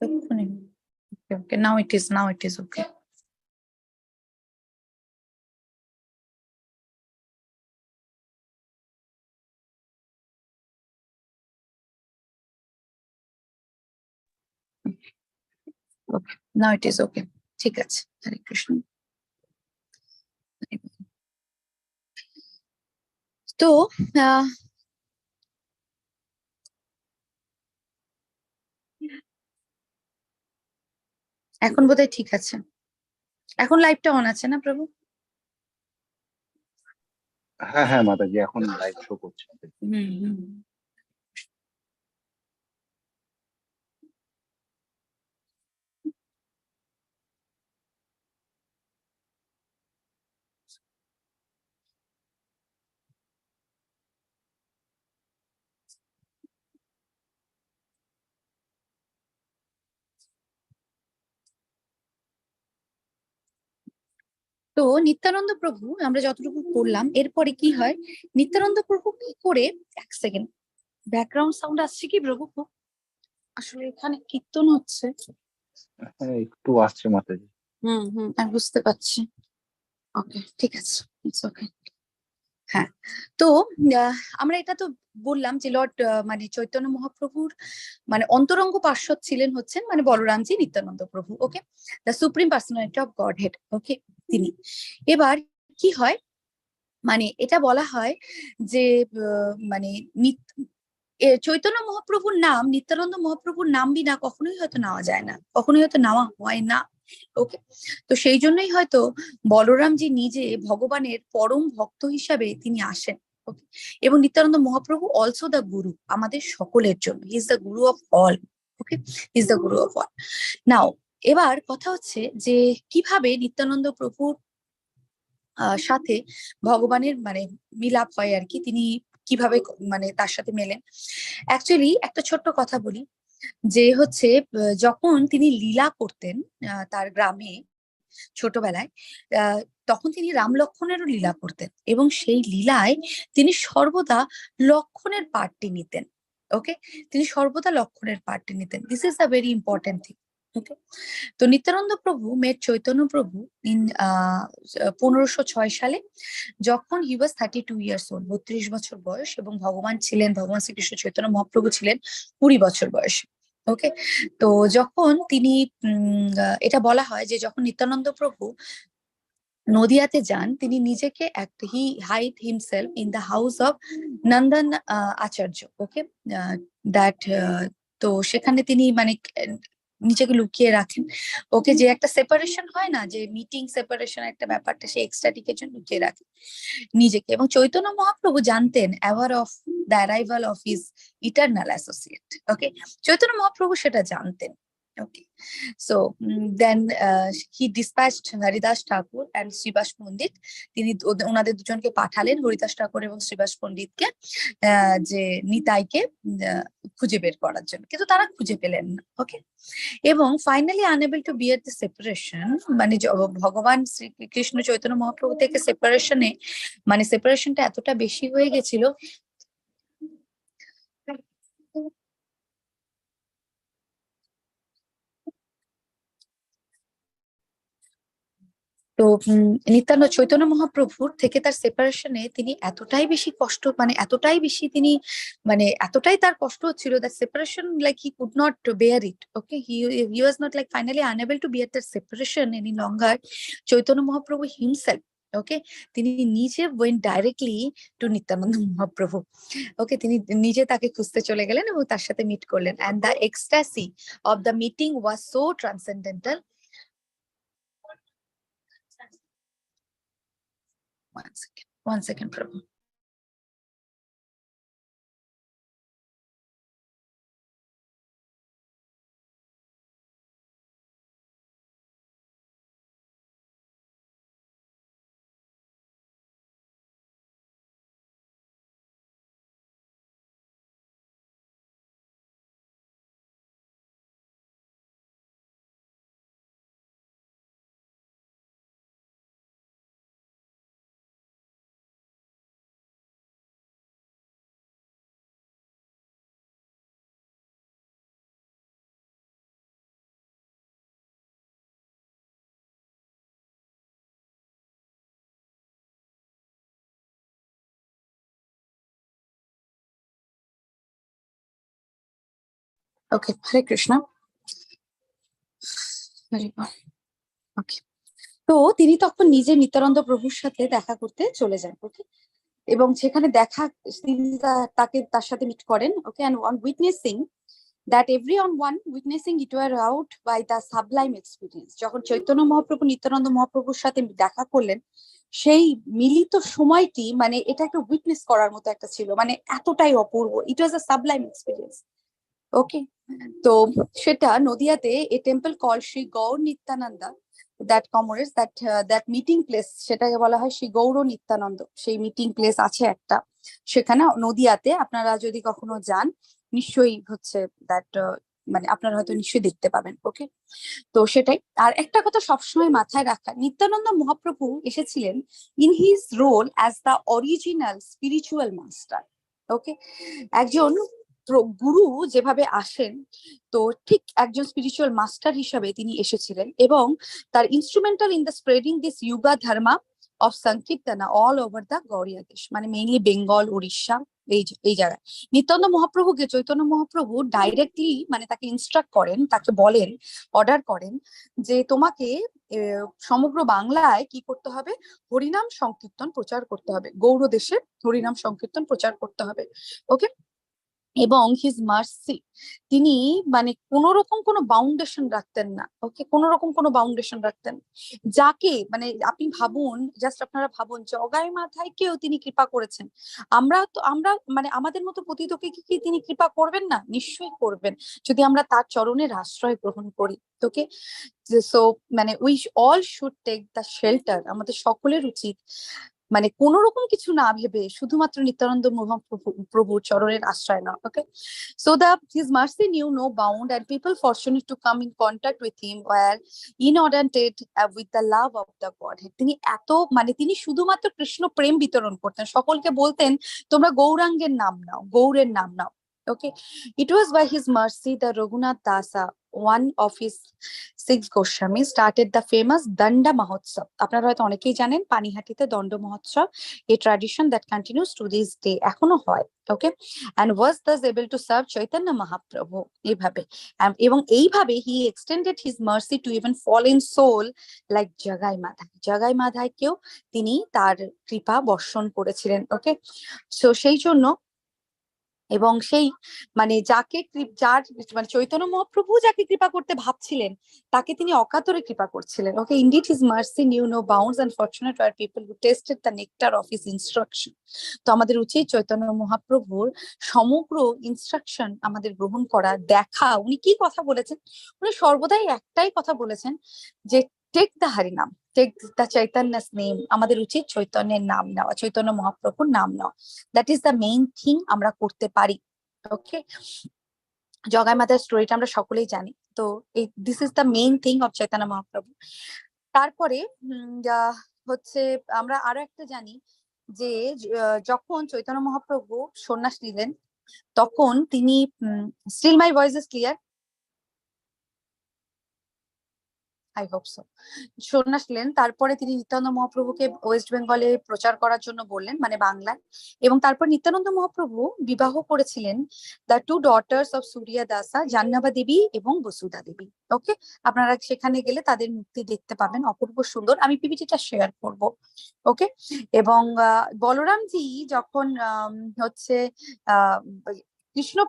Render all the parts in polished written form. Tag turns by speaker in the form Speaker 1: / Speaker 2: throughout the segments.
Speaker 1: Okay, now it is okay. Okay, now it is okay. ঠিক আছে, হরে কৃষ্ণ। তো এখন বোধহয় ঠিক আছে। এখন লাইভটা অন আছে না প্রভু?
Speaker 2: হ্যাঁ হ্যাঁ মাতাজি, এখন লাইভ শো করছে।
Speaker 1: তো নিত্যানন্দ প্রভু আমরা যতটুকু করলাম, এরপরে কি হয়, নিত্যানন্দ প্রভু কি করে, এক সেকেন্ড, ব্যাকগ্রাউন্ড সাউন্ড আসছে কি প্রভু? আসলে এখানে কীর্তন হচ্ছে।
Speaker 2: হ্যাঁ একটু আসছে মাতাজি।
Speaker 1: আমি বুঝতে পারছি। ওকে, ঠিক আছে, ইটস ওকে। হ্যাঁ, তো আমরা এটা তো বললাম যে লর্ড মানে চৈতন্য মহাপ্রভুর মানে অন্তরঙ্গ পার্ষদ ছিলেন হচ্ছেন মানে Balaramji Nityananda Prabhu. Okay, the supreme personality of godhead. Okay, তিনি এবার কি হয়, মানে এটা বলা হয় যে মানে চৈতন্য মহাপ্রভুর নাম, নিত্যানন্দ মহাপ্রভুর নাম বিনা কখনোই হয়তো নেওয়া যায় না, কখনোই হয়তো নেওয়া হয় না। ওকে, তো সেই জন্যই হয়তো বলরামজি নিজে ভগবানের পরম ভক্ত হিসাবে তিনি আসেন। ওকে, এবং নিত্যানন্দ মহাপ্রভু অলসো দ্য গুরু আমাদের সকলের জন্য। He is the Guru of all. Okay, he is the Guru of all. নাও এবার কথা হচ্ছে যে কিভাবে নিত্যানন্দ প্রভুর সাথে ভগবানের মানে মিলাপ হয় আর কি, তিনি কিভাবে মানে তার সাথে মেলেন। অ্যাকচুয়ালি একটা ছোট্ট কথা বলি, যে হচ্ছে যখন তিনি লীলা করতেন তার গ্রামে ছোটবেলায়, তখন তিনি রাম লক্ষ্মণেরও লীলা করতেন এবং সেই লীলায় তিনি সর্বদা লক্ষ্মণের পার্টটি নিতেন। ওকে, তিনি সর্বদা লক্ষ্মণের পার্টটি নিতেন। This is the very important thing. Okay, তো নিত্যানন্দ প্রভু মেট চৈতন্য প্রভু ইন 1506 সালে, যখন হি ওয়াজ 32 ইয়ার্স ওল্ড, 32 বছর বয়স, এবং ভগবান শ্রীকৃষ্ণ চৈতন্য মহাপ্রভু ছিলেন 20 বছর বয়সে। ওকে, তো যখন তিনি এটা বলা হয় যে যখন নিত্যানন্দ প্রভু নদিয়াতে যান, তিনি নিজেকে he hide himself in the house of Nandan Acharya. Okay, that তো সেখানে তিনি মানে নিজেকে লুকিয়ে রাখেন। ওকে, যে একটা সেপারেশন হয় না, যে মিটিং সেপারেশন একটা ব্যাপারটা, সে এক্সট্রাটিকের জন্য লুকিয়ে রাখেন নিজেকে। এবং চৈতন্য মহাপ্রভু জানতেন aware of the arrival of his eternal associate. Okay, Chaitanya Mahaprabhu সেটা জানতেন। Okay, so then he dispatched Haridas Thakur and Srivas পণ্ডিত। তিনি ওনাদের দুজনকে পাঠালেন, হরিদাস ঠাকুর এবং শ্রীবাস পণ্ডিতকে, যে নিতাইকে খুঁজে বের করার জন্য, কিন্তু তারা খুঁজে পেলেন না। ওকে, এবং finally unable to bear the separation, মানে ভগবান শ্রীকৃষ্ণ চৈতন্য মহাপ্রভু থেকে সেপারেশনে মানে সেপারেশনটা এতটা বেশি হয়ে গেছিল, তো নিত্যানন্দ চৈতন্য মহাপ্রভুর থেকে তার সেপারেশনে তিনি এতটাই বেশি কষ্ট, মানে এতটাই বেশি তিনি মানে এতটাই তার কষ্ট হচ্ছিল, that separation like he could not bear it. Okay, he was not like finally unable to bear that separation any longer. Chaitanya Mahaprabhu himself, okay, তিনি নিজে went directly to Nityananda Mahaprabhu. Okay, তিনি নিজে তাকে খুঁজতে চলে গেলেন এবং তার সাথে মিট করলেন, and the ecstasy of the meeting was so transcendental. One second, Prabhu. ওকে, হরে কৃষ্ণ। ওকে, তো তিনি তখন নিজে নিত্যানন্দ প্রভুর সাথে দেখা করতে চলে যান। ওকে, এবং সেখানে তিনি তাকে তার সাথে মিট করেন। ওকে, and on witnessing that everyone witnessing it were out by the sublime experience, যখন চৈতন্য মহাপ্রভু নিত্যানন্দ মহাপ্রভুর সাথে দেখা করলেন, সেই মিলিত সময়টি মানে এটা একটা উইটনেস করার মতো একটা ছিল, মানে এতটাই অপূর্ব। ইট ওয়াজ আ সাবলাইম এক্সপিরিয়েন্স। ওকে, তো সেটা নদিয়াতে a temple call Shri Gaur Nityananda, that comrades that meeting place, সেটাকে বলা হয় শ্রী গৌর নিত্যানন্দ। সেই মিটিং প্লেস আছে একটা সেখানে নদিয়াতে, আপনারা যদি কখনো যান নিশ্চয়ই হচ্ছে দ্যাট মানে আপনারা হয়তো নিশ্চয়ই দেখতে পাবেন। ওকে, তো সেটাই। আর একটা কথা সবসময় মাথায় রাখা, নিত্যানন্দ মহাপ্রভু এসেছিলেন in his role as the original spiritual master. Okay, একজন গুরু যেভাবে আসেন, তো ঠিক একজন স্পিরিচুয়াল মাস্টার হিসাবে তিনি এসেছিলেন, এবং তার instrumental in the spreading this yuga dharma of sankirtana all over the Gaudiya desh, মানে মেইনলি বেঙ্গল, উড়িষ্যা, এই জায়গায়। নিত্যানন্দ মহাপ্রভুকে চৈতন্য মহাপ্রভু ডাইরেক্টলি মানে তাকে ইনস্ট্রাক্ট করেন, তাকে বলেন, অর্ডার করেন যে তোমাকে সমগ্র বাংলায় কি করতে হবে, হরিনাম সংকীর্তন প্রচার করতে হবে, গৌড় দেশে হরিনাম সংকীর্তন প্রচার করতে হবে। ওকে, এবং হিজ মার্সি, তিনি মানে কোন রকম কোনো বাউন্ডেশন রাখতেন না। ওকে, কোন রকম কোনো বাউন্ডেশন রাখতেন না। যাকে মানে আপনি ভাবুন, জাস্ট আপনারা ভাবুন, জগাই মাথায় কেউ তিনি কৃপা করেছেন। আমরা মানে আমাদের মতো পতিতকে কি তিনি কৃপা করবেন না? নিশ্চয়ই করবেন, যদি আমরা তার চরণের আশ্রয় গ্রহণ করি। ওকে, সো মানে we all should take the shelter, আমাদের সকলের উচিত মানে কোন রকম কিছু না ভেবে শুধুমাত্র নিত্যানন্দ প্রভুর চরণের আশ্রয় না। ওকে, so his mercy knew no bound, and people fortunate to come in contact with him were inundated with the love of the Godhead. তিনি এত মানে তিনি শুধুমাত্র কৃষ্ণ প্রেম বিতরণ করতেন, সকলকে বলতেন তোমরা গৌরাঙ্গের নাম নাও, গৌরের নাম নাও। Okay, it was by his mercy that Raghunath Dasa, one of his 6 Goswami, started the famous Danda Mahotsav. আপনারা হয়তো অনেকেই জানেন পানিহাটিতে দণ্ড মহোৎসব, a tradition that continues to this day, এখনো হয়। ওকে, and was thus able to serve Chaitanya Mahaprabhu এইভাবে, এবং এইভাবে he extended his mercy to even fallen soul like জাগাই মাধাই। জাগাই মাধাইকেও তিনি তার কৃপা বর্ষণ করেছিলেন। ওকে, সো সেই জন্য, এবং সেই মানে যার মানে চৈতন্য মহাপ্রভু যাকে কৃপা করতে ভাবছিলেন তাকে তিনি অকাতরে কৃপা করছিলেন। Okay, indeed his mercy knew no bounds, and fortunate are people who tasted the nectar of his instruction. তো আমাদের উচিত চৈতন্য মহাপ্রভুর সমগ্র ইনস্ট্রাকশন আমাদের গ্রহণ করা, দেখা। উনি কি কথা বলেছেন? উনি সর্বদাই একটাই কথা বলেছেন যে টেক দ্য হরিনাম, টেক দ্য চৈতন্য's নেম। আমাদের উচিত চৈতন্যের নাম নেওয়া, চৈতন্য মহাপ্রভুর নাম নেওয়া। That is the main thing আমরা করতে পারি। ওকে, জগাই মাতার স্টোরিটা আমরা সকলেই জানি। তো this is the main thing of Chaitanya Mahaprabhu. তারপরে হচ্ছে আমরা আরো একটা জানি যে যখন চৈতন্য মহাপ্রভু সন্ন্যাস নিলেন তখন তিনি still my voice is clear? I hope so. সন্ন্যাস নিলেন, তারপরে তিনি নিত্যানন্দ মহাপ্রভুকে ওয়েস্ট বেঙ্গলে প্রচার করার জন্য বললেন, মানে বাংলায়। এবং তারপর নিত্যানন্দ মহাপ্রভু বিবাহ করেছিলেন দ্য 2 ডটার্স অফ সূর্যা দাসা, জাহ্নবা দেবী এবং বসুধা দেবী। ওকে, আপনারা সেখানে গেলে তাদের মূর্তি দেখতে পাবেন, অপূর্ব সুন্দর। আমি পিপিটিটা শেয়ার করব। ওকে, এবং বলরামজি যখন হচ্ছে আহ কৃষ্ণ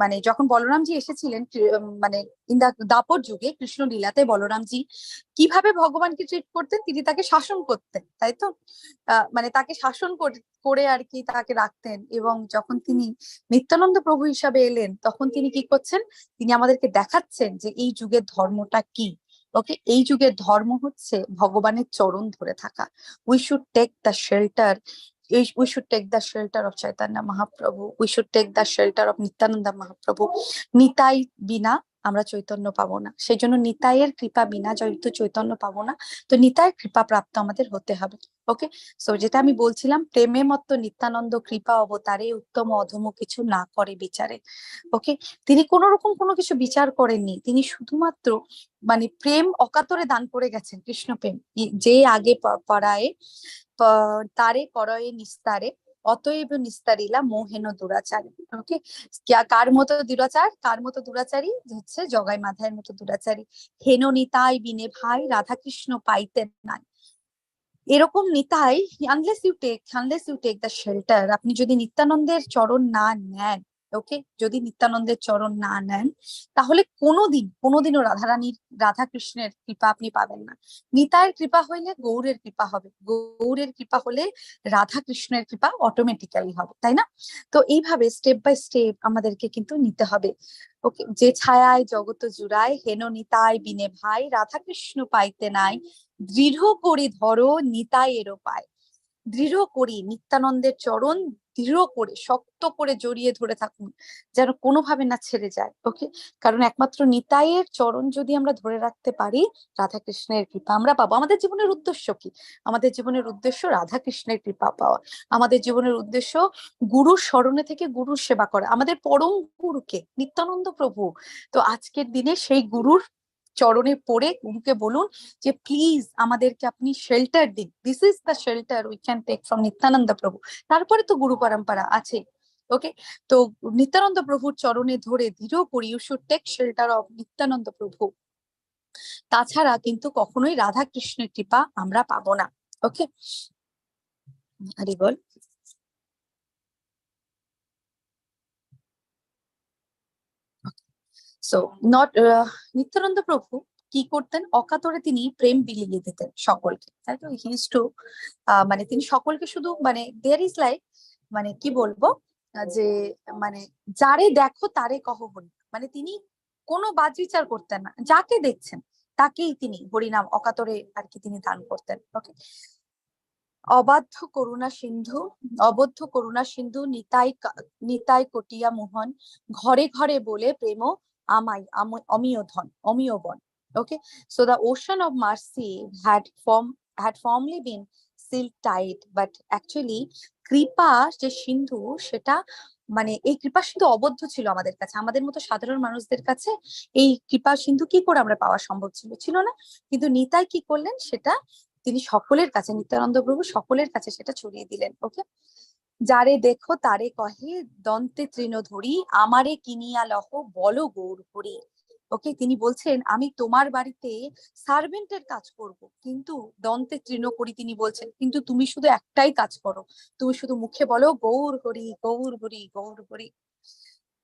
Speaker 1: মানে যখন বলরামজি এসেছিলেন মানে ইন দা দাপর যুগে কৃষ্ণ লীলাতে বলরামজি কিভাবে ভগবানকে ট্রিট করতেন, তিনি তাকে শাসন করতেন, তাই তো? মানে তাকে শাসন করে আর কি তাকে রাখতেন। এবং যখন তিনি নিত্যানন্দ প্রভু হিসাবে এলেন তখন তিনি কি করছেন, তিনি আমাদেরকে দেখাচ্ছেন যে এই যুগের ধর্মটা কি। ওকে, এই যুগের ধর্ম হচ্ছে ভগবানের চরণ ধরে থাকা। We should take the shelter, we should take the shelter of Chaitanya Mahaprabhu, we should take the shelter of Nityananda Mahaprabhu. Nitai বিনা আমরা চৈতন্য পাবো না, সেই জন্য নিতাইয়ের কৃপা বিনা যেহেতু চৈতন্য পাবো না, তো নিতাইয়ের কৃপা প্রাপ্ত আমাদের হতে হবে। ওকে, সো যেটা আমি বলছিলাম, প্রেমে মত্ত নিত্যানন্দ কৃপা অবতারে উত্তম অধম কিছু না করে বিচারে। ওকে, তিনি কোন রকম কোনো কিছু বিচার করেননি, তিনি শুধুমাত্র মানে প্রেম অকাতরে দান করে গেছেন। কৃষ্ণ প্রেম যে আগে পড়ায় তারে করয়ে নিস্তারে অতএব নিস্তারিলা মোহেন দুরাচারী। ওকে, কার মতো দুরাচারী হচ্ছে জগাই মাধায়ের মতো দুরাচারী। হেন নিতাই বিনে ভাই রাধা কৃষ্ণ পাইতে নাই। এরকম Nitai, unless you take the shelter, আপনি যদি নিত্যানন্দের চরণ না নেন, ওকে, যদি নিত্যানন্দের চরণ না নেন, তাহলে কোনোদিনও রাধা কৃষ্ণের কৃপা আপনি পাবেন না। নিতাইয়ের কৃপা হইলে গৌরের কৃপা হবে, গৌরের কৃপা হলে রাধা কৃষ্ণের কৃপা অটোমেটিক্যালি হবে, তাই না? তো এইভাবে স্টেপ বাই স্টেপ আমাদেরকে কিন্তু নিতে হবে। ওকে, যে ছায়ায় জগত জুড়ায় হেন নিতাই বিনে ভাই রাধা কৃষ্ণ পাইতে নাই, দৃঢ় করি ধরো নিতাইয়েরও পায়। দৃঢ় করি নিত্যানন্দের চরণ, দৃঢ় করে শক্ত করে জড়িয়ে ধরে থাকুন, যেন কোনোভাবে না ছেড়ে যায়। ওকে, কারণ একমাত্র নিতাইয়ের চরণ যদি আমরা ধরে রাখতে পারি, রাধা কৃষ্ণের কৃপা আমরা পাবো। আমাদের জীবনের উদ্দেশ্য কি? আমাদের জীবনের উদ্দেশ্য রাধা কৃষ্ণের কৃপা পাওয়া। আমাদের জীবনের উদ্দেশ্য গুরুর স্মরণে থেকে গুরুর সেবা করা। আমাদের পরম গুরুকে নিত্যানন্দ প্রভু। তো আজকের দিনে সেই গুরুর চরণে পড়ে গুরুকে বলুন যে প্লিজ আমাদেরকে আপনি শেল্টার দিন, this is the shelter we can take from Nityananda Prabhu. তারপরে তো গুরু পরম্পরা আছে। ওকে, তো নিত্যানন্দ প্রভুর চরণে ধরে দৃঢ় করি, you should take shelter of Nityananda Prabhu. তাছাড়া কিন্তু কখনোই রাধা কৃষ্ণের কৃপা আমরা পাবো না। ওকে, হরি বল। সো নট নিত্যানন্দ প্রভু কি করতেন? অকাতরে তিনি প্রেম বিলিয়ে দিতেন সকলকে, তাই তো। হি ইউজ টু মানে তিনি সকলকে শুধু মানে দেয়ার ইজ লাইক, মানে কি বলবো, যে মানে যারে দেখো তারে কহ হরি, মানে তিনি কোনো বাদ বিচার করতেন না, যাকে দেখছেন তাকেই তিনি হরিনাম অকাতরে আর কি তিনি দান করতেন। ওকে, অবাধ্য করুণা সিন্ধু, অবদ্ধ করুণা সিন্ধু নিতাই কটিয়া মোহন, ঘরে ঘরে বলে প্রেম অমিয় ধন অমিয় বন। Okay, so the ocean of mercy had formerly been sealed tight, but actually কৃপা যে সিন্ধু, সেটা মানে এই কৃপা সিন্ধু অবদ্ধ ছিল আমাদের কাছে, আমাদের মতো সাধারণ মানুষদের কাছে। এই কৃপা সিন্ধু কি করে আমরা পাওয়া সম্ভব ছিল না। কিন্তু নিতাই কি করলেন, সেটা তিনি সকলের কাছে, নিত্যানন্দ প্রভু সকলের কাছে সেটা ছড়িয়ে দিলেন। ওকে, যারে দেখো তারে কহে দন্তে তৃণধরি, আমারে কিনিয়া লহ বলো গৌর হরি। ওকে, তিনি বলছেন আমি তোমার বাড়িতে সার্ভেন্টের কাজ করব, কিন্তু দন্তে তৃণ করি, তিনি বলছেন কিন্তু তুমি শুধু একটাই কাজ করো, তুমি শুধু মুখে বলো গৌর হরি গৌর হরি গৌর হরি।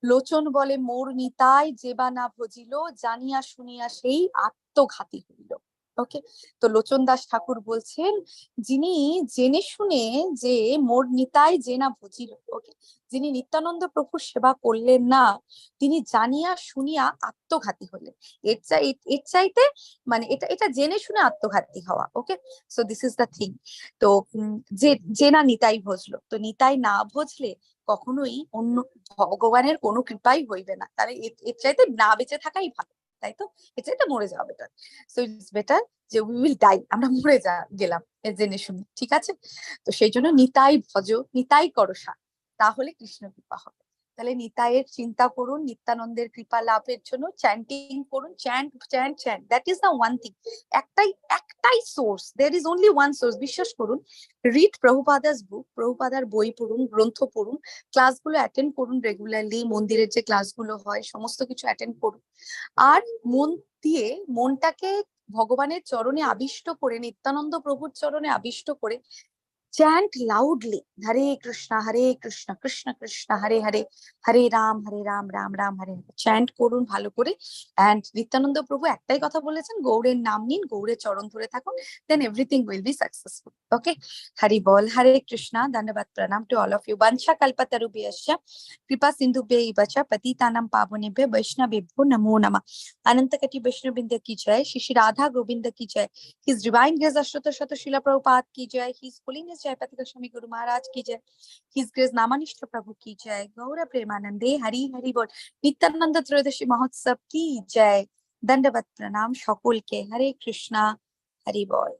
Speaker 1: লোচন বলে মোর নিতাই যেবা না ভজিল, জানিয়া শুনিয়া সেই আত্মঘাতী হইল। ওকে, তো লোচন দাস ঠাকুর বলছেন যিনি জেনে শুনে যে মোর নিতাই যে না ভজিল, ওকে, যিনি নিত্যানন্দ প্রভুর সেবা করলেন না, তিনি জানিয়া শুনিয়া আত্মঘাতী হলেন। এর চাইতে মানে এটা এটা জেনে শুনে আত্মঘাতী হওয়া। Okay, so this is the thing. তো যে না নিতাই ভজলো, তো নিতাই না ভজলে কখনোই অন্য ভগবানের কোনো কৃপাই হইবে না। তাহলে এর চাইতে না বেঁচে থাকাই ভালো, তাই তো। এর চাইতে মরে যাওয়া বেটার। সো ইটস বেটার যে উই উইল ডাই, আমরা মরে গেলাম জেনে শুনে, ঠিক আছে। তো সেই জন্য নিতাই ভজ, নিতাই করসা, তাহলে কৃষ্ণ কৃপা হবে। তাহলে নিতাইয়ের চিন্তা করুন, নিত্যানন্দের কৃপা লাভের জন্য চ্যান্টিং করুন, chant chant chant, that is the one thing. একটাই source, there is only one source. বিশ্বাস করুন, রিড প্রভুপাদাস বুক, প্রভুপাদার বই পড়ুন, গ্রন্থ পড়ুন, ক্লাসগুলো অ্যাটেন্ড করুন রেগুলারলি, মন্দিরের যে ক্লাসগুলো হয় সমস্ত কিছু অ্যাটেন্ড করুন, আর মন দিয়ে মনটাকে ভগবানের চরণে আবিষ্ট করে, নিত্যানন্দ প্রভুর চরণে আবিষ্ট করে চ্যান্ট লাউডলি হরে কৃষ্ণ কৃষ্ণ কৃষ্ণ হরে হরে, হরে রাম রাম রাম হরে হরে, চ্যান্ট করুন ভালো করে। এন্ড নিত্যানন্দ প্রভু একটাই কথা বলেছেন, গৌরের নাম নিন, গৌরের চরণ ধরে থাকুন, then everything will be successful. Okay, Hari বল, হরে কৃষ্ণ, ধন্যবাদ, প্রণাম টু অল অফ ইউ। বংশা কল্পতরুভ্যশ্চ কৃপা সিন্ধুভ্যैव च पतितानां पावनेभ्यो वैष्णवेभ्यो नमो नमः। अनंत कटी वैष्णव बिंद की जय, श्री श्री राधा गोविंद की जय, हिज डिवाइन ग्रेस अष्टोत्तर शत शिला प्रभुपाद की जय, हिज होलीनेस जयपति गोस्वामी गुरु महाराज की जय, हिज ग्रेस नामानिष्ठ प्रभु की जय, गौर प्रेमानंदे हरि हरि बोल, नित्यानंद त्रयोदशी महोत्सव की जय। दंडवत प्रणाम সকলকে, हरे कृष्णा, हरि बोल।